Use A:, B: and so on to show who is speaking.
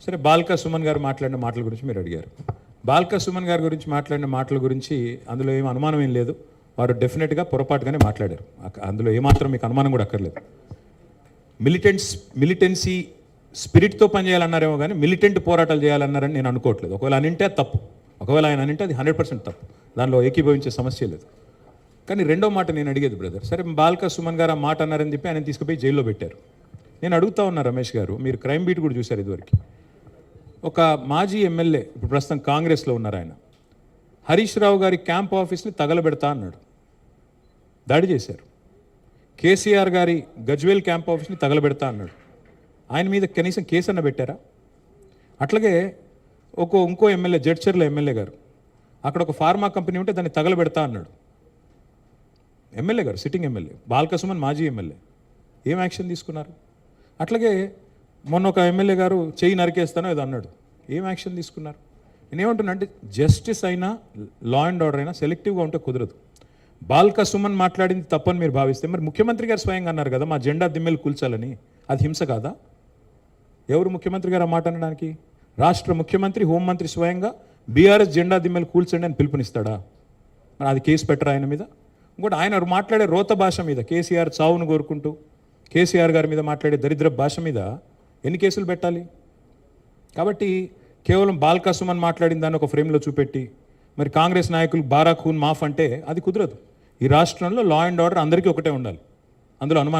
A: సరే, బాల్కా సుమన్ గారు మాట్లాడిన మాటల గురించి మీరు అడిగారు. బాల్కా సుమన్ గారి గురించి మాట్లాడిన మాటల గురించి అందులో ఏం అనుమానం ఏం లేదు. వారు డెఫినెట్గా పొరపాటుగానే మాట్లాడారు. అందులో ఏమాత్రం మీకు అనుమానం కూడా అక్కర్లేదు. మిలిటెన్సీ స్పిరిట్తో పనిచేయాలన్నారేమో కానీ మిలిటెంట్ పోరాటాలు చేయాలన్నారని నేను అనుకోవట్లేదు. ఒకవేళ అనింటే అది తప్పు, ఒకవేళ ఆయన అనింటే అది 100% తప్పు. దానిలో ఏకీభవించే సమస్య లేదు. కానీ రెండో మాట నేను అడిగేది బ్రదర్, సరే బాల్కా సుమన్ గారు ఆ మాట అన్నారని చెప్పి ఆయన తీసుకుపోయి జైల్లో పెట్టారు. నేను అడుగుతా ఉన్నా రమేష్ గారు, మీరు క్రైమ్ బీట్ కూడా చూశారు ఇదివరకు. ఒక మాజీ ఎమ్మెల్యే ఇప్పుడు ప్రస్తుతం కాంగ్రెస్లో ఉన్నారు ఆయన, హరీష్ రావు గారి క్యాంప్ ఆఫీస్ని తగలబెడతా అన్నాడు, దాడి చేశారు. కేసీఆర్ గారి గజ్వేల్ క్యాంప్ ఆఫీస్ని తగలబెడతా అన్నాడు, ఆయన మీద కనీసం కేసు అన్న పెట్టారా? అట్లాగే ఇంకో ఎమ్మెల్యే జడ్చర్ల ఎమ్మెల్యే గారు, అక్కడ ఒక ఫార్మా కంపెనీ ఉంటే దాన్ని తగలబెడతా అన్నాడు. ఎమ్మెల్యే గారు, సిట్టింగ్ ఎమ్మెల్యే బాల్కా సుమన్, మాజీ ఎమ్మెల్యే, ఏం యాక్షన్ తీసుకున్నారు? అట్లాగే మొన్న ఒక ఎమ్మెల్యే గారు చెయ్యి నరికేస్తానో ఏదో అన్నాడు, ఏం యాక్షన్ తీసుకున్నారు? నేనేమంటున్నా అంటే జస్టిస్ అయినా లా అండ్ ఆర్డర్ అయినా సెలెక్టివ్గా ఉంటే కుదరదు. బాల్కా సుమన్ మాట్లాడింది తప్పని మీరు భావిస్తే మరి ముఖ్యమంత్రి గారు స్వయంగా అన్నారు కదా మా జెండా దిమ్మెలు కూల్చాలని, అది హింస కాదా? ఎవరు ముఖ్యమంత్రి గారు ఆ మాట అనడానికి? రాష్ట్ర ముఖ్యమంత్రి, హోంమంత్రి స్వయంగా బీఆర్ఎస్ జెండా దిమ్మెలు కూల్చండి అని పిలుపునిస్తాడా? మరి అది కేసు పెట్టరా ఆయన మీద? ఇంకోటి ఆయన మాట్లాడే రోత భాష మీద, కేసీఆర్ చావును కోరుకుంటూ కేసీఆర్ గారి మీద మాట్లాడే దరిద్ర భాష మీద ఎన్ని కేసులు పెట్టాలి? కాబట్టి కేవలం బాల్కా సుమన్ మాట్లాడిన దాన్ని ఒక ఫ్రేమ్లో చూపెట్టి మరి కాంగ్రెస్ నాయకులు బారా ఖూన్ మాఫ్ అంటే అది కుదరదు. ఈ రాష్ట్రంలో లా అండ్ ఆర్డర్ అందరికీ ఒకటే ఉండాలి, అందులో అనుమానం